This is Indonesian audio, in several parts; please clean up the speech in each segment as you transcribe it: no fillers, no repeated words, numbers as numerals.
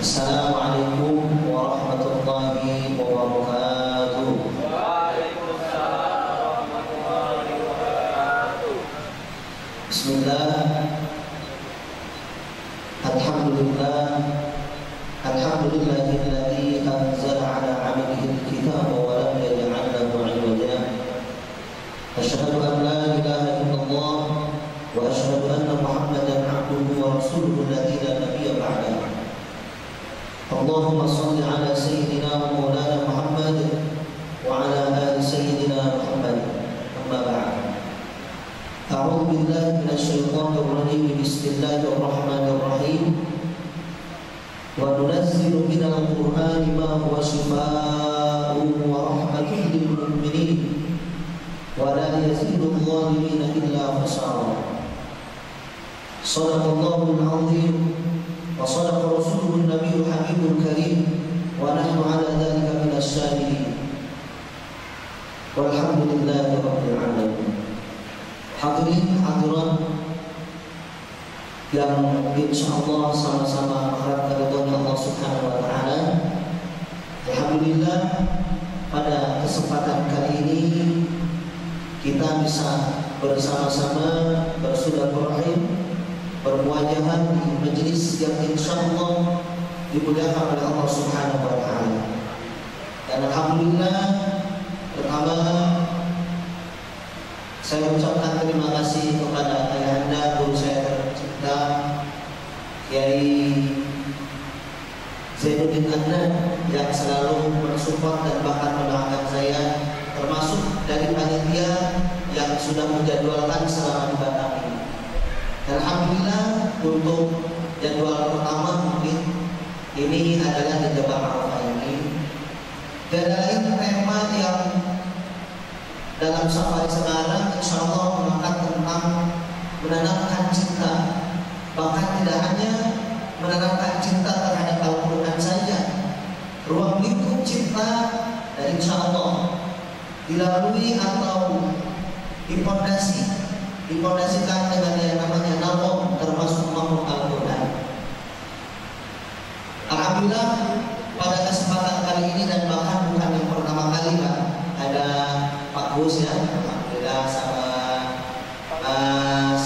Assalamualaikum warahmatullahi wabarakatuh. Waalaikumsalam warahmatullahi wabarakatuh. Bismillah. Alhamdulillahilladzi anzala ala 'abdihi al-kitaba wa lam yaj'al lahu 'iwaja. Asyhadu an la ilaha illallah wa asyhadu anna Muhammadan 'abduhu wa rasuluhu alladzi la nabiyya ba'dahu. Allahumma shalli ala sayyidina wa maulana Muhammad wa ala ali sayyidina Muhammad. Amma ba'd. A'udzu billahi minasy syaithanir rajim. Bismillahir rahim. Wa nunazzilu minal Qur'ani ma huwa shifaa'un wa rahmatun lil mu'minin wa la yazidul zalimina illa khasara. Shadaqallahul 'azim wa shadaqa rasuluhun nabiyul habibul karim wa nahnu 'ala dzalika minasy syahidin. Walhamdulillahi rabbil alamin. Hadirin hadirat yang insyaallah sama-sama mengharapkan ridhonya Allah Subhanahu wa taala. Alhamdulillah, pada kesempatan kali ini kita bisa bersama-sama bersilaturahim, bermuajahan di majelis yang insyaallah dimuliakan oleh Allah Subhanahu wa taala. Dan alhamdulillah, pertama saya ucapkan terima kasih kepada ayahanda guru saya tercinta Kiai Zainuddin Adnan yang selalu mensupport dan bahkan mendoakan saya, termasuk dari panitia yang sudah menjadwalkan selama di Batam ini. Dan alhamdulillah untuk jadwal pertama mungkin ini adalah di Jabal Arafah ini. Dan lain tema yang dalam safari sekarang insyaallah mengangkat tentang menanamkan cinta. Bahkan tidak hanya menanamkan cinta terhadap Al-Quran saja, ruang lingkup cinta dan insyaallah dilalui atau dipondasikan dengan yang namanya nalom, termasuk makhluk Al-Quran. Alhamdulillah pada kesempatan kali ini, dan bahkan bukan yang pertama kali Pak, ada Pak Gus ya, alhamdulillah, sama Mas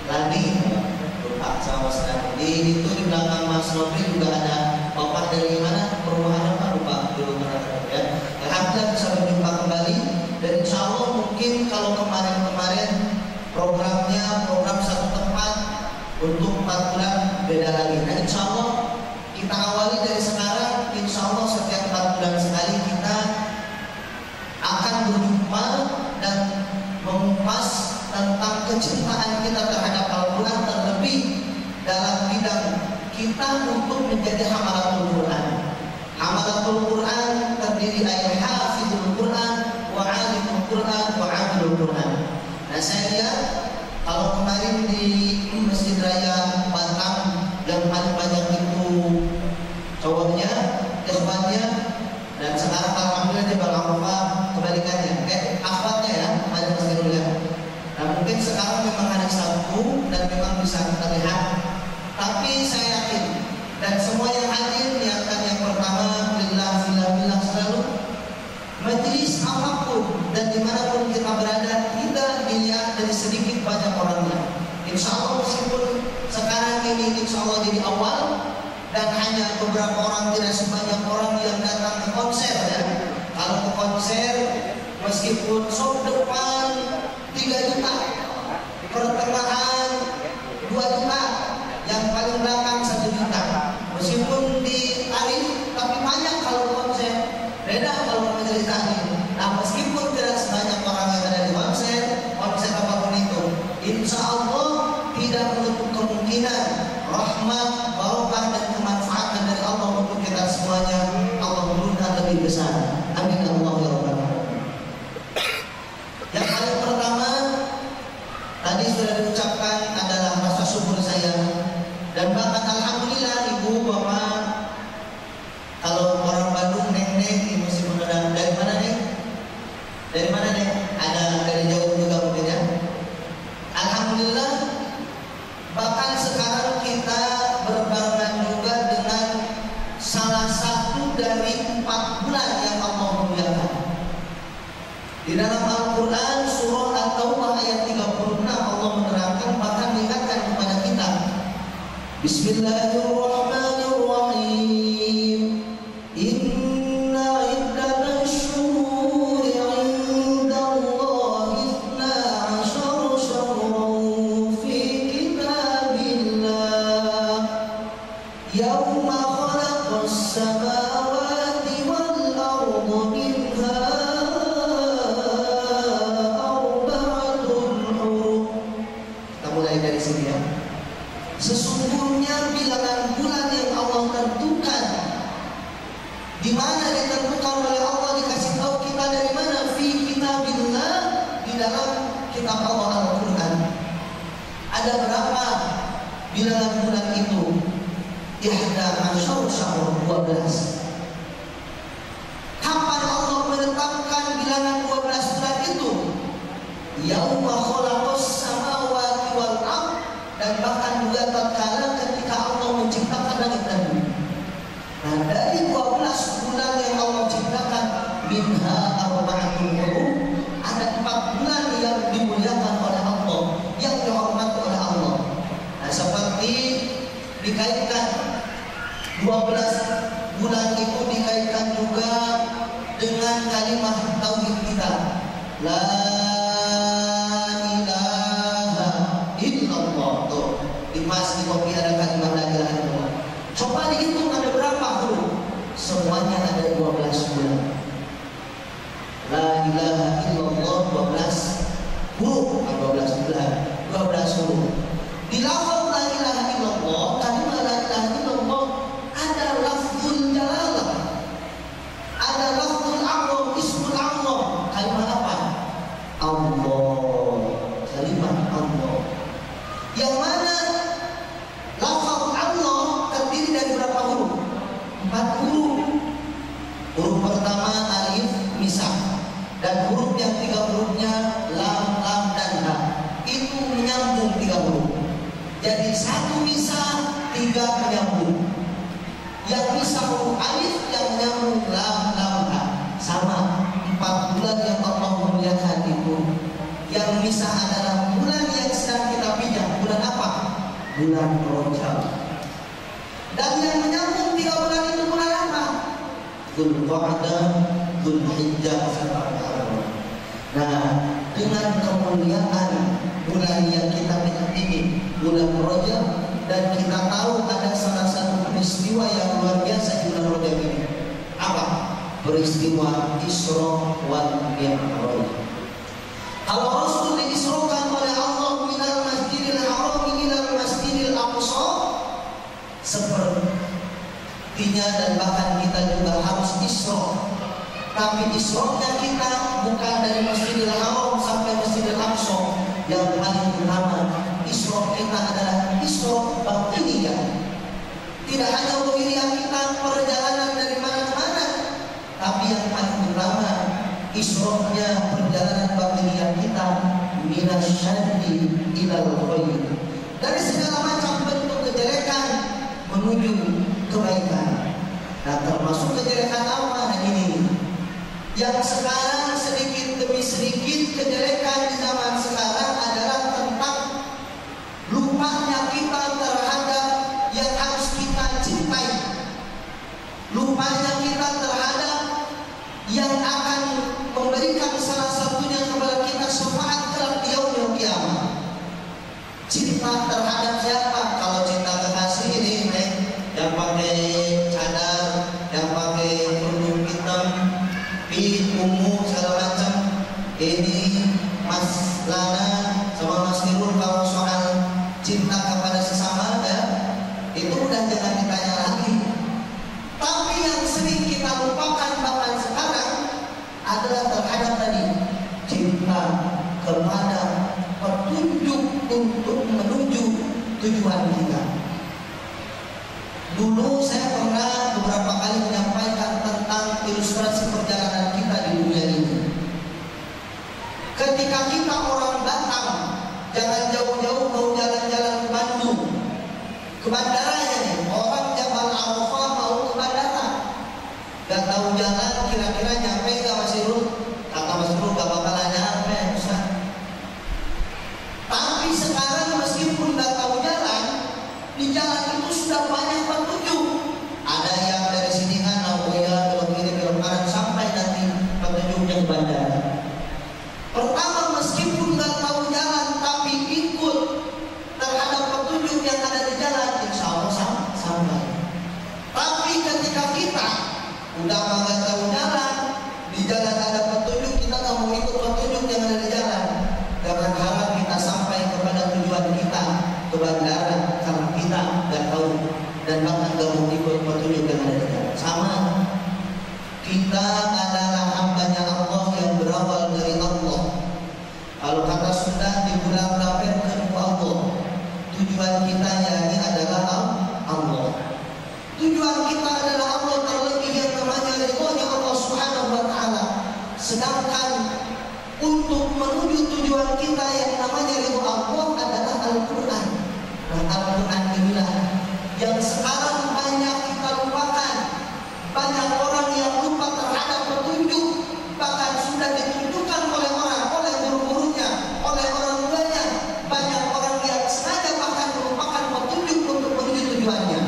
Ladi, Pak sama Mas Ladi. Itu di belakang Mas Nobri juga ada Bapak dari mana? Perumahan apa lupa dulu ya. Alhamdulillah bisa berjumpa kembali, dan insya Allah mungkin kalau kemarin-kemarin program satu tempat untuk 4 bulan beda lagi. Nah insya Allah kita awali dari sekarang, insya Allah setiap 4 bulan sekali kita akan berjumpa dan mengupas tentang kecintaan kita terhadap Al-Quran, terlebih dalam bidang kita untuk menjadi hamalatul Quran. Hamalatul Quran terdiri dari hafizul Quran, wa alimul Quran, wa amilul Quran. Nah saya lihat kalau kemarin di Masjid Raya Batam yang paling banyak itu cowoknya, ikhwannya, dan sekarang alhamdulillah di Jabal Arafah kebalikannya, akhwatnya ya, ada masih dulu ya. Nah mungkin sekarang memang hari Sabtu dan memang bisa kita lihat, tapi saya yakin dan semua yang hadir niatkan yang pertama billah selalu majelis apapun dan dimanapun kita berada tidak dilihat dari sedikit banyak orangnya. Insya Allah meskipun sekarang ini insya Allah jadi awal dan hanya beberapa orang, tidak sebanyak orang yang datang ke konser ya. Kalau ke konser meskipun show depan 3 juta, pertengahan 2 juta, yang paling belakang 1 juta. Meskipun di tarif tapi banyak kalau konser, beda kalau majelis taklim. Nah meskipun tidak sebanyak orang yang ada di konser apapun itu, insya Allah tidak menutup kemungkinan rahmat, barokah dan kemanfaatan dari Allah untuk kita semuanya. Allah menurunkan lebih besar. Amin Allah ya rabbal alamin. Yang paling pertama tadi sudah diucapkan adalah rasa syukur saya, dan bahkan alhamdulillah ibu bapak, kalau orang Bandung neng ibu mesti mengenal dari mana neng? Dari mana neng? Ada dari jauh juga mungkin ya. Alhamdulillah bahkan sekarang kita berbarengan juga Sesungguhnya bilangan bulan yang Allah tentukan, di mana ditentukan oleh Allah, dikasih tahu kita dari mana? Fi kitabillah, di dalam kitab Allah Al-Quran. Ada berapa bilangan bulan itu? Ihda asyar syahr, 12. Kapan Allah menetapkan bilangan 12 bulan itu? Yauma khalaqas samawati wal ardh, dan bahkan juga tatkala ketika Allah menciptakan langit dan bumi. Nah, dari 12 bulan yang Allah ciptakan, minha arba'atun hurum, ada 4 bulan yang dimuliakan oleh Allah, yang dihormati oleh Allah. Nah, seperti dikaitkan 12 bulan itu dikaitkan juga dengan kalimat tauhid kita, la ilaha illallah. Tuh, di mas di kopi ada kalimat la ilaha illallah. Coba dihitung ada berapa huruf? Semuanya ada 12 bulan. La ilaha illallah 12 huruf, 12 bulan, 12 huruf. Di lafaz la ilaha illallah, kalimat la ilaha illallah, ada lafzul jalalah, ada lafzul a'zam, ismul a'zam. Kalimat apa? Allah. Kalimat Allah. Yang mana lafaz Allah terdiri dari berapa huruf? 4 huruf. Huruf pertama alif misah, dan huruf yang 3 hurufnya lam, lam dan ha. Itu menyambung 3 huruf. Jadi 1 misah, 3 menyambung. Yang misah huruf alif, yang menyambung lam, lam, ha. Sama 4 bulan yang Allah muliakan itu. Yang misah adalah bulan yang sedang kita pijak. Bulan apa? Bulan Rajab. Dan yang menyambung 3 bulan itu bulan apa? Dzulqa'dah, Dzulhijjah, serta Muharram. Nah, dengan kemuliaan bulan yang kita pijak ini, bulan Rajab, dan kita tahu ada salah satu peristiwa yang luar biasa di bulan Rajab ini. Apa? Peristiwa Isra wal Mi'raj. Kalau Rasul diisrokan oleh Allah minal masjidil haram ilal masjidil aqsa, sepertinya dan bahkan kita juga harus isra. Tapi isronya kita bukan dari Masjidil Haram sampai Masjidil Aqsa. Yang paling utama, isra kita adalah isra batiniyah. Tidak hanya zahiriyah kita, perjalanan dari mana ke mana, tapi yang paling utama, isronya perjalanan batiniyah kita minasyaddi ilal khair, dari segala macam bentuk kejelekan menuju kebaikan. Nah, termasuk kejelekan apa ini? Yang sekarang sedikit demi sedikit kejelekan di zaman sekarang adalah tentang lupanya kita terhadap yang harus kita cintai, lupanya kita terhadap yang akan memberikan salah satunya kepada kita syafaat kelak di yaumil qiyamah. Cinta terhadap siapa? Kalau cinta kekasih ini yang pakai cadar, yang pakai kerudung hitam, ungu segala macam. Ini Mas Lana sama Mas Nirul kalau soal cinta kepada sesama ya, itu udah jangan ditanya lagi. Tapi yang sering kita lupakan bahkan sekarang adalah terhadap tadi cinta kepada petunjuk untuk menuju tujuan kita. Dulu saya pernah beberapa kali menyampaikan tentang ilustrasi perjalanan kita di dunia ini. Ketika kita orang Batam, jangan jauh-jauh mau jalan-jalan ke Bandung, ke bandaranya nih, orang Jabal Arafah mau ke bandara, gak tahu jalan, kira-kira nyampe gak Mas Irul? Kata Mas Irul gak bakalan nyampe, Ustaz. Tapi sekarang meskipun gak tahu jalan, di jalan itu sudah banyak petunjuk. Ada yang dari sini kan Nagoya belok kiri belok kanan sampai nanti petunjuknya ke bandara. Pertama, meskipun nggak tahu jalan tapi ikut terhadap petunjuk yang ada di jalan, insya Allah sampai. Tapi ketika kita udah nggak tahu jalan, di jalan ada petunjuk, kita nggak mau ikut petunjuk yang ada di jalan, jangan harap kita sampai kepada tujuan kita, ke bandara, karena tujuan kita adalah Allah, terlebih yang namanya ridhonya Allah Subhanahu wa taala. Sedangkan untuk menuju tujuan kita yang namanya ridho Allah adalah Al-Qur'an. Nah, Al-Qur'an inilah yang sekarang banyak kita lupakan. Banyak orang yang lupa terhadap petunjuk, bahkan sudah ditunjukkan oleh orang, oleh guru-gurunya, oleh orang tuanya. Banyak orang yang sengaja bahkan melupakan petunjuk untuk menuju tujuannya.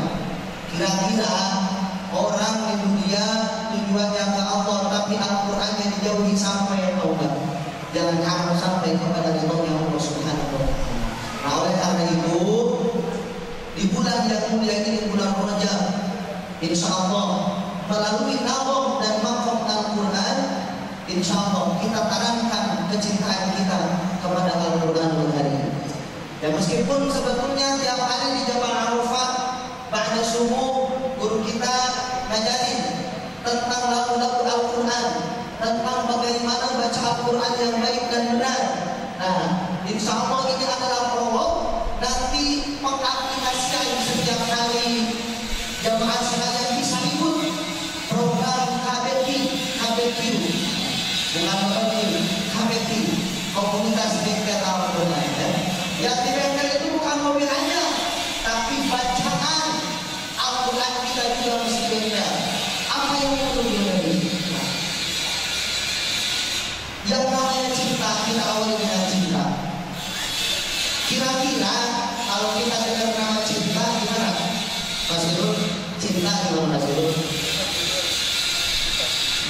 Kira-kira orang di dunia tujuannya ke Allah, tapi Al-Qur'annya dijauhi sampai atau enggak? Jangan harap sampai kepada ridhonya Allah Subhanahu wa taala. Nah, oleh karena itu, di bulan yang mulia ini, bulan Rajab, insya Allah melalui nazam dan maqam Al-Quran, insya Allah kita tanamkan kecintaan kita kepada Al-Quranul Karim. Ya, meskipun sebetulnya tiap hari di Jabal Arafah ba'da subuh guru kita ngajarin tentang lagu-lagu Al-Quran, tentang bagaimana baca Al-Quran yang baik dan benar. Nah, insya Allah ini adalah prolog. Nanti pengaplikasian setiap hari jamaah sekalian bisa ikut program KBQ, bukan KBQ, komunitas bengkel Al-Quran. Ya, di bengkel itu bukan mobil aja, tapi bacaan Al-Quran kita juga mesti bengkel. Apa yang perlu dilakukan? Yang namanya cinta, kita awali dengan cinta. Kira-kira kalau kita dengar nama cinta gimana? Mas Irul, cinta gimana Mas Irul?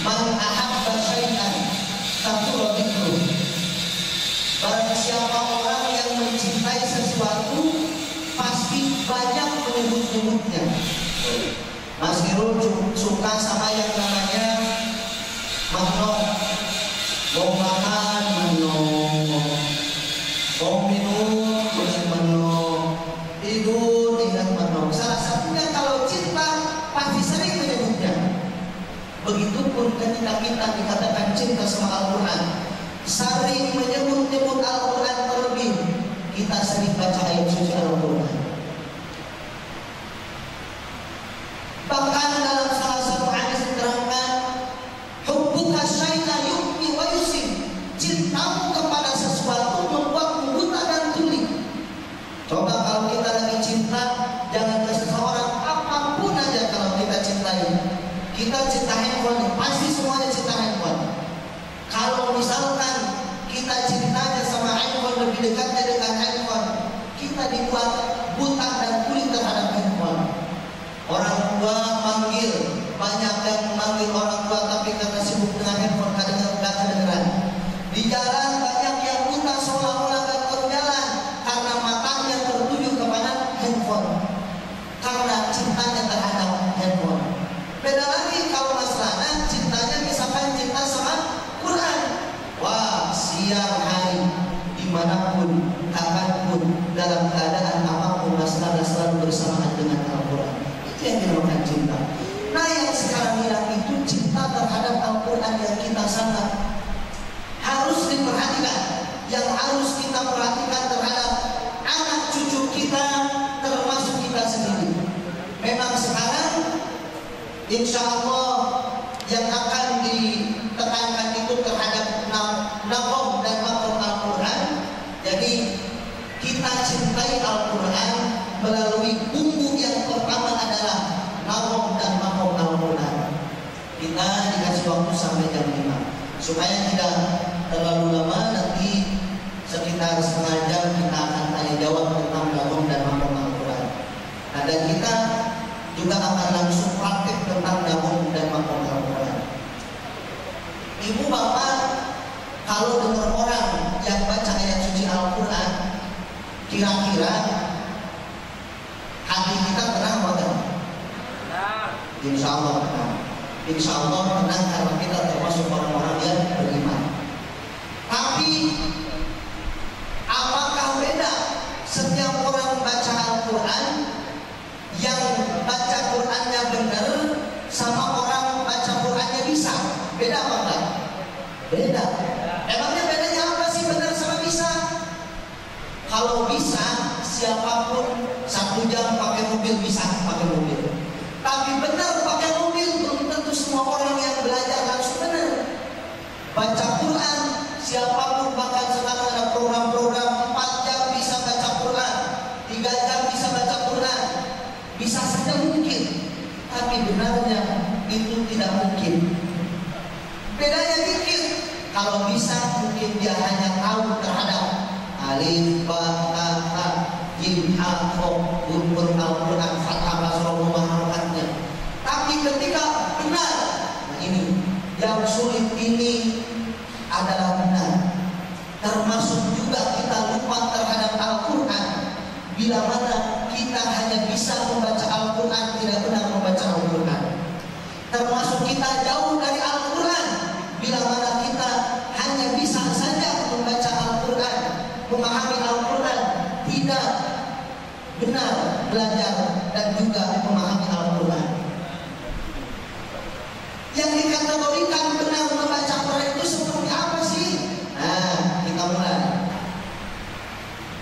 Man ahabba syai'an kathura dzikruh. Barang siapa orang yang mencintai sesuatu, pasti banyak menyebut-nyebutnya. Mas Irul suka sama yang namanya Mano, mau makan Mano, mau minum ingat Mano, tidur ingat Mano. Salah satunya kalau cinta pasti sering menyebutnya. Begitupun ketika kita dikatakan cinta sama Al-Quran, sering menyebut-nyebut Al-Quran, terlebih kita sering baca ayat suci Al-Quran. Bahkan dalam salah satu hadis diterangkan, hubbuka syai'an yu'mi wa yusim. Cintamu kepada sesuatu membuatmu buta dan tuli. Coba kalau kita lagi cinta, jangan ke seseorang, apapun aja kalau kita cintai. Kita cinta handphone, pasti semuanya cinta handphone. Kalau misalkan kita cintanya sama handphone, lebih dekatnya dengan handphone, kita dibuat buta dan tuli terhadap handphone. Orang tua manggil, banyak yang memanggil orang tua, tapi karena sibuk dengan handphone kadang-kadang kedengeran. Di jalan banyak yang buta seolah-olah gak tahu jalan karena matanya tertuju kepada handphone, karena cintanya terhadap handphone. Beda lagi kalau masalahnya cintanya misalkan cinta sama Quran. Wah, siang hari, dimanapun, kapanpun, dalam keadaan apapun, masalah selalu bersamaan dengan Al-Quran. Itu yang dinamakan cinta. Nah, yang sekarang hilang itu cinta terhadap Al-Quran yang kita sangat harus diperhatikan, yang harus kita perhatikan terhadap anak cucu kita, termasuk kita sendiri. Memang sekarang insya Allah yang akan ditekankan itu terhadap nazam dan maqam Al-Quran. Jadi kita cintai Al-Quran melalui bumbu yang pertama adalah nazam dan maqam Al-Quran. Kita dikasih waktu sampai jam 5 supaya tidak terlalu lama. Nanti sekitar setengah jam kita akan tanya jawab tentang nazam dan maqam Al-Quran. Nah, dan kita juga akan langsung praktik tentang nazam dan maqam Al-Quran. Ibu bapak, kalau dengar orang yang baca ayat suci Al-Quran, kira-kira hati kita tenang atau enggak? Insya Allah tenang. Insya Allah tenang karena kita termasuk orang-orang yang beriman. Tapi apakah beda setiap orang baca Al-Quran, yang baca Qurannya benar sama orang baca Qurannya bisa? Beda apa enggak? Beda. Emangnya bedanya apa sih benar sama bisa? Kalau bisa, siapapun 1 jam pakai mobil bisa pakai mobil. Tapi benar pakai mobil belum tentu semua orang yang belajar langsung benar. Baca Quran, siapapun, bahkan sekarang ada program-program 4 jam bisa baca Quran, 3 jam bisa baca Quran. Bisa saja mungkin, tapi benarnya itu tidak mungkin. Bedanya dikit. Kalau bisa mungkin dia hanya tahu terhadap alif, ba, ta, ta, jim, ha, ho, huruf Al-Quran, fathah, basrah, harokatnya. Tapi ketika benar, nah ini yang sulit ini adalah benar. Termasuk juga kita lupa terhadap Al-Quran. Bila mana kita hanya bisa membaca Al-Quran, tidak benar membaca Al-Quran. Termasuk kita jauh dari Al-Quran. Bila mana kita hanya bisa saja membaca Al-Quran, memahami Al-Quran, tidak benar belajar dan juga memahami Al-Quran. Yang dikategorikan benar membaca Quran itu seperti apa sih? Nah, kita mulai.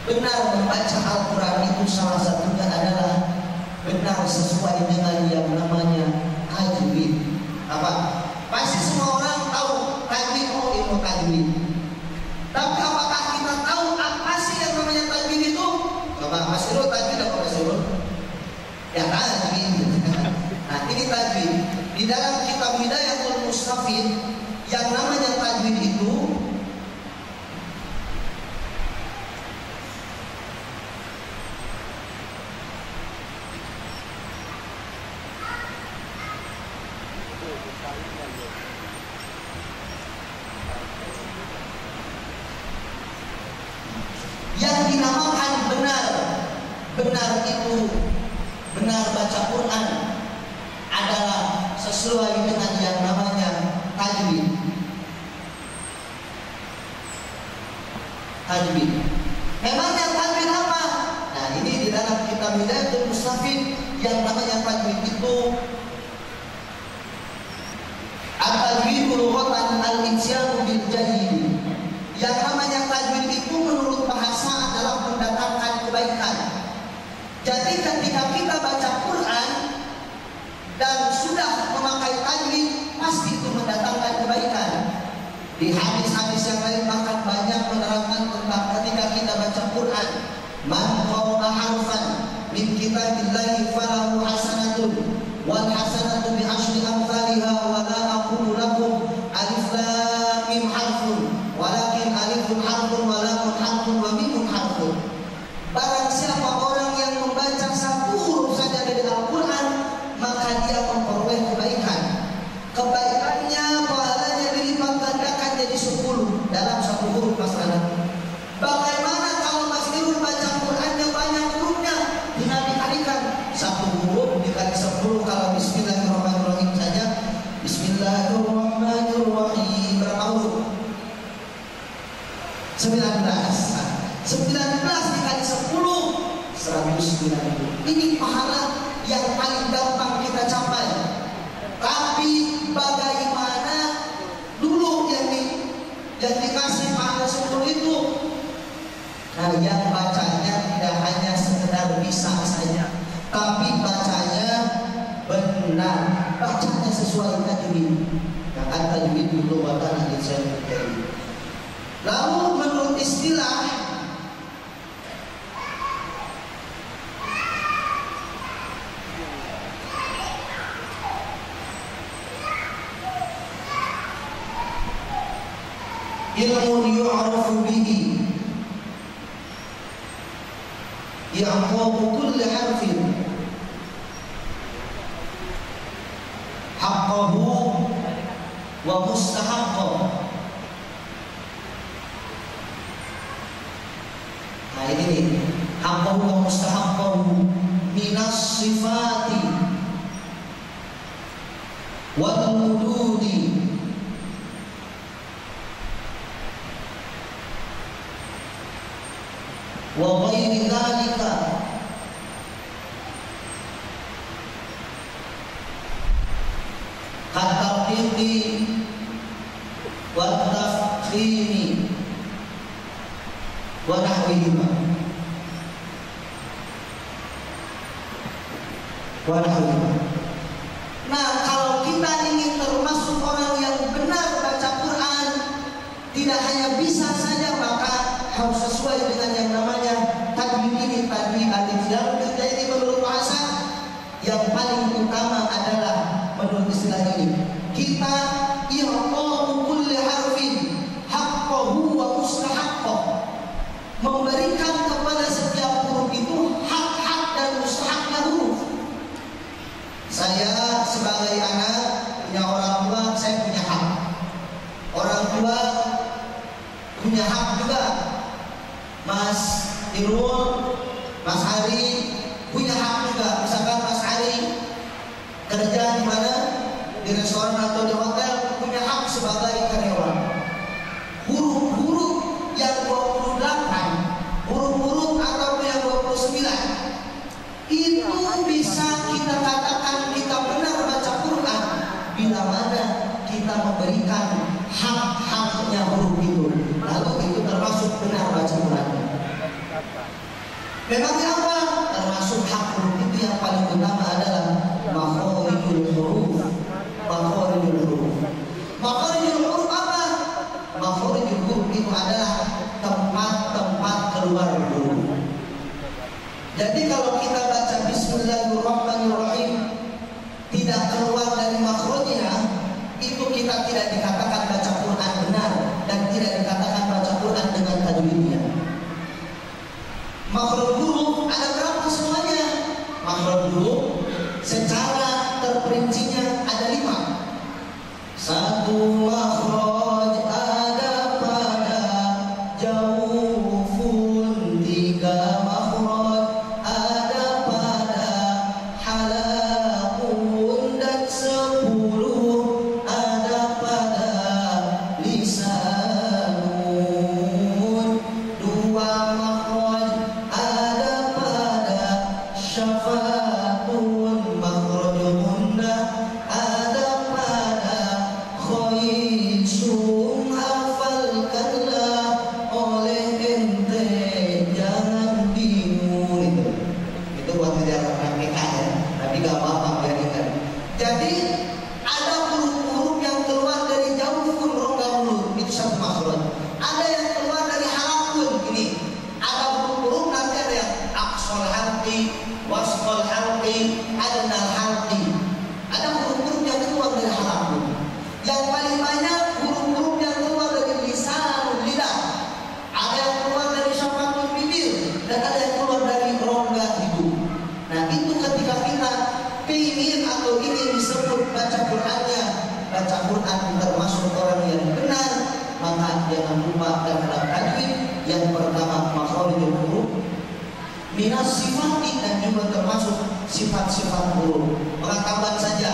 Benar membaca Al-Quran itu salah satunya adalah benar sesuai dengan yang namanya tajwid. Apa? Pasti semua orang tahu tajwid, oh ilmu tajwid. Tapi apakah kita tahu apa sih yang namanya tajwid itu? Coba Mas Irul, tajwid apa Mas Irul? Ya tajwid. Nah ini tajwid. Di dalam kitab Hidayatul Mustafid yang namanya tajwid itu yang dinamakan benar. Benar itu, benar baca Quran adalah sesuai dengan yang namanya tajwid. Tajwid. Memangnya tajwid apa? Nah ini di dalam kitab Hidayatul Mustafid yang namanya tajwid itu at-tajwidu lughatan al-insya'u bil jayyid. Yang namanya tajwid itu menurut bahasa adalah mendatangkan kebaikan. Jadi ketika kita baca Quran dan sudah memakai tajwid, pasti itu mendatangkan kebaikan. Di hadis-hadis yang lain bahkan banyak menerangkan tentang ketika kita baca Quran, man qara'a harfan min kitabillahi falahu hasanatun wal hasanatu bi asyri amsalha wa la aqulu lakum alif lam mim harfun walakin alifun harfun wa lamun harfun wa mimun harfun. Barang siapa orang yang membaca satu huruf saja dari Al-Quran, maka dia memperoleh kebaikan. Kebaikannya, pahalanya dilipat gandakan jadi 10 dalam satu huruf masalah. Bagaimana kalau Mas Irul baca Qurannya banyak hurufnya, tinggal dikalikan satu huruf dikali 10. Kalau Bismillahirrahmanirrahim saja, Bismillahirrahmanirrahim, berapa huruf? 19 dikali 10, 190. Ini pahala yang paling gampang kita capai. Tapi bagaimana dulu yang dikasih pahala 10 itu? Nah yang bacanya tidak hanya sekedar bisa saja, tapi bacanya benar, bacanya sesuai tajwid. Yang tajwid dulu watan al-insya'u. Lalu menurut istilah ilmu yu'rafu bihi ya'qabu kulli harfin haqqahu wa mustahaqqahu. Nah ini nih, haqqahu wa mustahaqqahu minas sifati wal wududi wa ghairi dzalika katartiqi wa tafkhimi wa nahwihima wa nahwihima. Tidak hanya bisa saja, maka harus sesuai dengan yang namanya tajwid ini tadi alif lam. Jadi menurut bahasa yang paling utama adalah menurut istilah ini kita i'ta'u kulli harfin haqqahu wa mustahaqqah, memberikan kepada setiap huruf itu hak-hak dan mustahaknya huruf. Saya sebagai anak punya orang tua, saya punya hak. Orang tua punya hak juga. Mas Irul, Mas Hari punya hak juga. Misalkan Mas Hari kerja di mana, di restoran atau di hotel, punya hak sebagai karyawan. Huruf-huruf yang 28, huruf-huruf atau yang 29 itu bisa kita katakan kita benar baca Quran bila mana kita memberikan hak-haknya huruf itu, lalu itu termasuk benar baca Quran. Memangnya apa? Termasuk hak huruf itu yang paling utama adalah makharijul huruf. Makharijul huruf. Makharijul huruf apa? Makharijul huruf itu adalah tempat-tempat keluar huruf. Jadi kalau kita baca Bismillahirrahmanirrahim tidak keluar dari makhrajnya, itu kita tidak dikatakan baca Quran benar dan tidak dikatakan baca Quran dengan tajwidnya. Makhraj huruf ada berapa semuanya? Makhraj huruf secara terperincinya ada 5. Satu makhraj ada pada jaufun, 3 makhraj ada pada halakun, dan 10 ada pada lisanun. 2 makhraj ada pada syafatun, makhrajuhunna ada pada khoisum. Hafalkanlah oleh ente, jangan bingung. Itu buat tidak praktekkan ya, tapi gak apa-apa biarkan. Jadi ada huruf-huruf yang keluar dari jaufun, rongga mulut, itu satu makhraj. Ada yang keluar dari halakun, ini ada huruf-huruf nanti ada yang aqsal halqi, wasqal halqi, adnal halqi. Ada huruf-huruf yang keluar dari halakun. Yang paling banyak huruf-huruf yang keluar dari lisanul lidah. Ada yang keluar dari syafatul bibir dan ada yang keluar dari rongga hidung. Nah itu ketika kita ingin atau ingin disebut baca Qurannya, baca Quran termasuk orang yang benar, maka jangan lupa dalam tajwid yang pertama makharijul huruf, minas sifati, dan juga termasuk sifat-sifat huruf. Pengetahuan saja,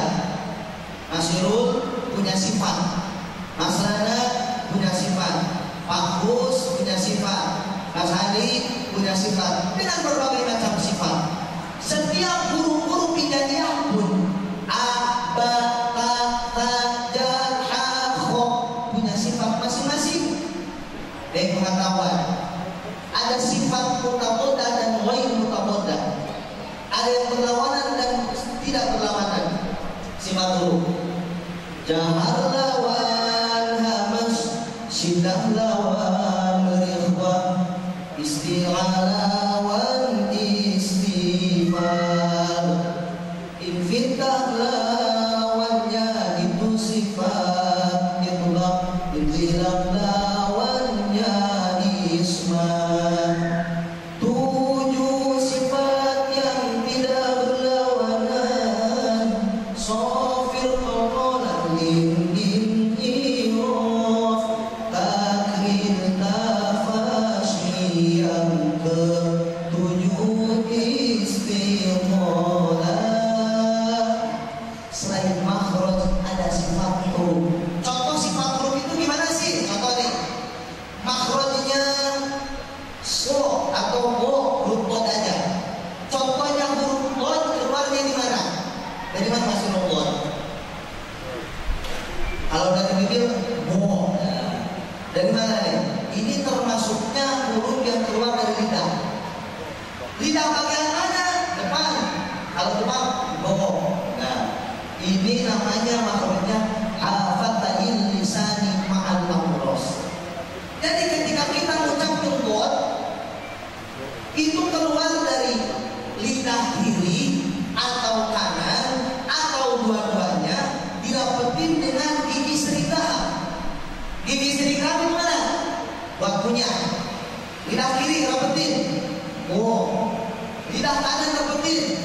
Mas Irul punya sifat, Mas Rana punya sifat, Pak Bus punya sifat, Mas Hadi punya sifat, dengan berbagai macam sifat. Setiap huruf-huruf hijaiyah pun a, ba, ta, ta, ja, ha, kho punya sifat masing-masing. Dari pengetahuan ada sifat mutabodah dan ghair mutabodah. Ada yang berlawanan dan tidak berlawanan. Sifat huruf jahar lawan hamas, syiddah lawan rikhwah, isti'ala lawan istifal, infitah lawannya itu sifat itlaq, intilaq lawannya isman. 7 sifat yang tidak berlawanan, sofir qaqalah lim irof, takril tafashi, yang ke-7 istiqalah. Selain makhraj ada sifat huruf. Contoh sifat huruf itu gimana sih? Contoh nih, makhrajnya so atau bo, huruf bod aja. Contohnya huruf bod keluarnya di mana? Dari mana masih huruf bod? Kalau dari bibir bo. Dari mana nih? Ini termasuknya huruf yang keluar dari lidah. Lidah bagian mana? Depan. Kalau depan bo. Nah, ini namanya makhrajnya hafatain lisani ma'al amros. Lidah kanan terpetir,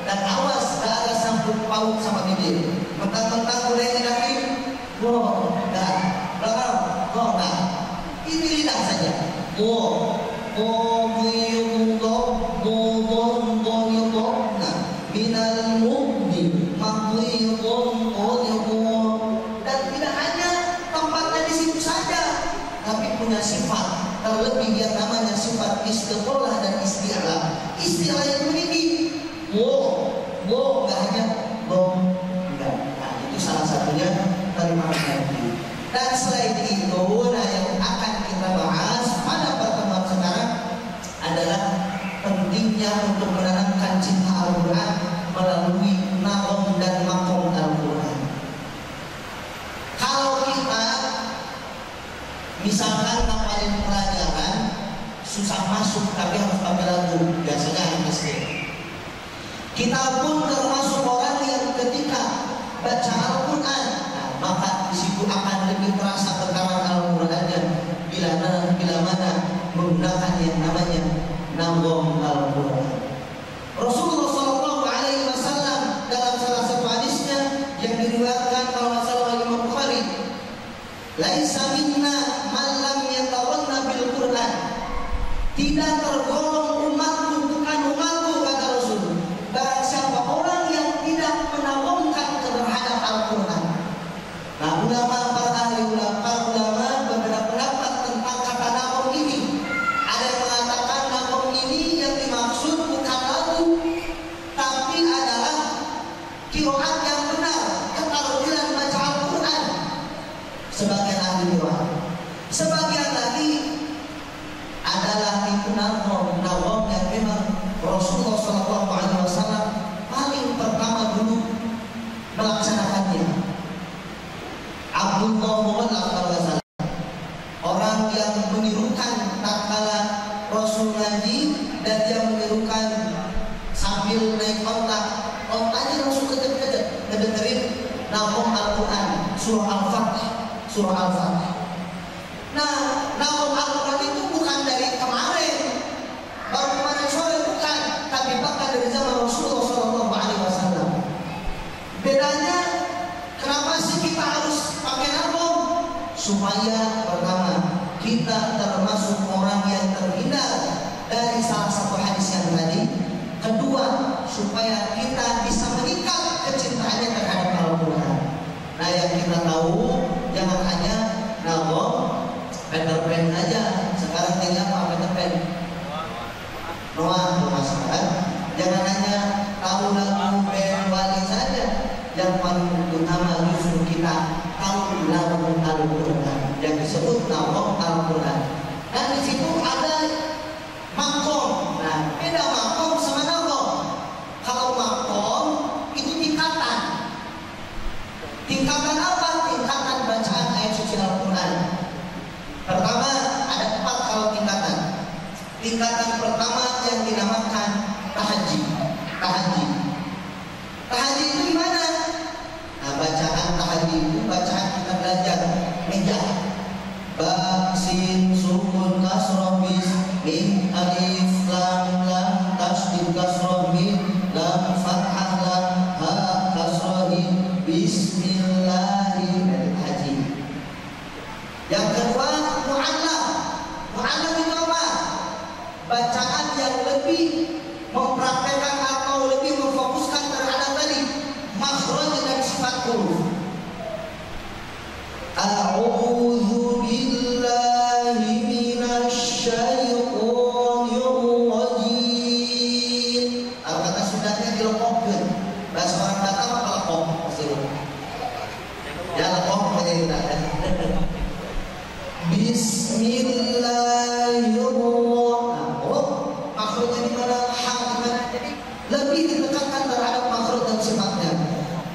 dan awas darah sangkut paut sama bibir. Mentang-mentang mulai kaki, dah, belakang, nah. Ini lidah saja. Minal mubdi dan tidak hanya tempatnya di situ saja, tapi punya sifat terlebih yang namanya sifat istiqolah dan isti'la. Isti'la yang meninggi, nggak hanya enggak. Nah, itu salah satunya kalimat Nabi. Dan selain itu, yang akan kita bahas pada pertemuan sekarang adalah pentingnya untuk menanamkan cinta Al-Quran melalui nagom dan makom Al-Quran. Kalau kita misalkan ngapalin pelajaran susah masuk tapi harus pakai lagu, biasanya MSC. Kita pun termasuk orang yang ketika baca Al-Quran, maka di situ akan lebih terasa kekawan Al-Qurannya bila mana menggunakan yang namanya nagom Al-Quran. Rasulullah SAW dalam salah satu hadisnya yang diriwayatkan kalau masalah Imam Bukhari, laisa minna man lam yatawanna bil Quran. Tidak tergolong umatku, bukan umatku, kata Rasul, barang siapa orang yang tidak menagomkan terhadap Al-Quran. Nah, para ulama berbeda pendapat tentang kata nagom ini. Ada yang mengatakan nagom ini yang dimaksud bukan lagu, tapi adalah qiraat yang benar, ketartilan baca Al-Quran. Sebagian ahli qiraat, sebagian lagi adalah itu nagom yang memang Rasulullah SAW paling pertama dulu melaksanakannya. Abdullah Mu'allaf orang yang menirukan tatkala Rasul ngaji, dan dia menirukan sambil naik ontanya langsung kejep-kejep ngedengerin nagom Al-Quran surah Al-Fatih. Nah, nagom Al-Quran itu bukan dari kemarin, baru kemarin sore, bukan, tapi bahkan dari zaman Rasulullah SAW. Bedanya, kenapa sih kita harus pakai nagom? Supaya pertama, kita termasuk orang yang terhindar dari salah satu hadis yang tadi. Kedua, supaya kita bisa meningkat kecintaannya terhadap Al-Quran. Nah, yang kita tahu, jangan hanya nagom Peter Pan aja. Sekarang tinggal apa Peter Pan? Noah sekarang. Jangan hanya tahu lagu Ben Wali saja. Yang paling utama justru kita tahu lagu Al-Quran yang disebut nagom Al-Quran. Dan di situ ada makom. Nah, beda makom sama nagom. Kalau makom itu tingkatan. Tingkatan apa? Tingkatan bacaan ayat suci Al-Quran. Pertama, ada 4 kalau tingkatan. Tingkatan pertama yang dinamakan tahajji. Tahajji itu gimana? Nah, bacaan tahajji itu bacaan kita belajar meja. Ba, sin, sukun, kasroh, bis, mim, alif, lam, tasdid, kasroh, mim, lam, fathah, lam, ha, kasroh, bismillahirrahmanirrahim. Yang kedua, mu'allaf. Mu'allaf itu apa? Bacaan yang lebih mempraktekkan atau lebih memfokuskan terhadap tadi makhraj dan sifat huruf. A'udzu billahi minasy syaithanir rajim. Kata sudahnya dilekopkeun. Bahasa orang Batak apa lekop? Pasti ya lekop menjadi udah. Bismillahirrahmanirrahim. Makhrajnya di mana? Ha di mana? Jadi lebih ditekankan terhadap makhraj dan sifatnya.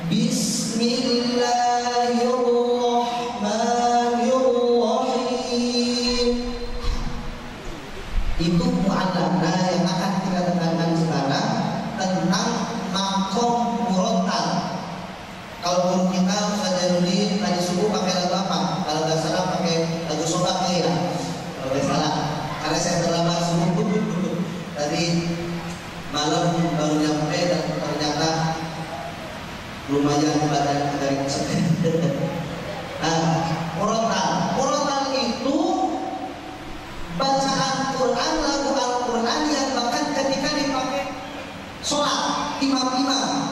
Bismillahirrahmanirrahim. Itu mu'allaf. Nah, yang akan kita tekankan sekarang tentang makom murattal. Kalau guru kita Ustaz Jainuddin tadi subuh pakai lagu apa? Kalau nggak salah pakai lagu Sobat ya. Kalau nggak salah, karena saya terlambat subuh tadi malam baru nyampe dan ternyata lumayan badan dari kesehatan. Murotal itu bacaan Quran, lagu Al-Quran yang bahkan ketika dipakai sholat imam-imam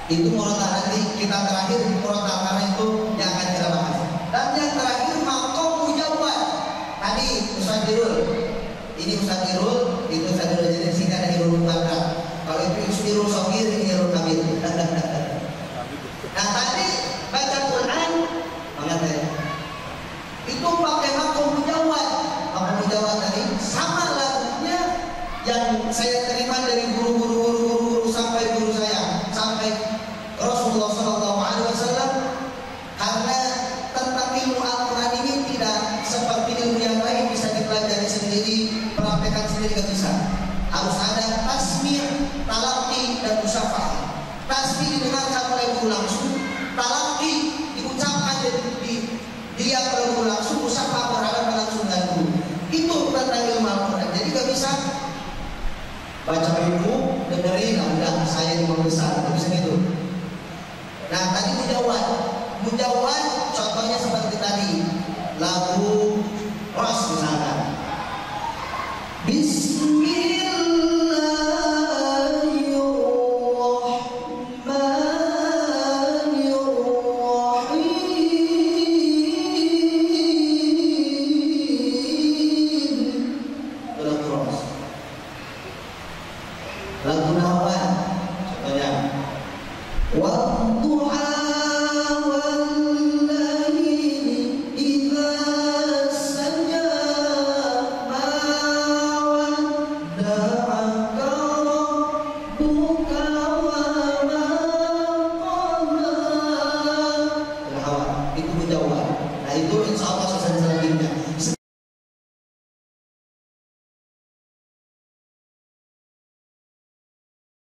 itu murotal. Nanti kita terakhir murotal karena itu yang akan kita bahas. Dan yang terakhir maqam mujawwad. Tadi Ustaz Dirul, ini Ustaz Dirul, itu Ustaz Dirul, jadi singkat dari Dirul Badra. Kalau itu Dirul Sokir, ini Dirul Kabir. Nah tadi baca Quran banget ya. Itu pakai maqam mujawwad. Maqam mujawwad tadi sama lagunya yang saya terima dari guru sampai guru saya, sampai Rasulullah SAW. Karena tentang ilmu Al-Quran ini tidak seperti ilmu yang lain bisa dipelajari sendiri, praktekkan sendiri, gak bisa. Harus ada tasmi', talaqi, dan musyafah. Tasmi' didengarkan oleh guru langsung, talaqi diucapkan dia oleh guru langsung, musyafah berhadapan langsung dengan guru. Itu tentang ilmu Al-Quran. Jadi gak bisa baca buku, dengerin, nah udah saya imam besar, gak bisa gitu. Nah tadi mujawwad contohnya seperti tadi lagu Ros misalkan.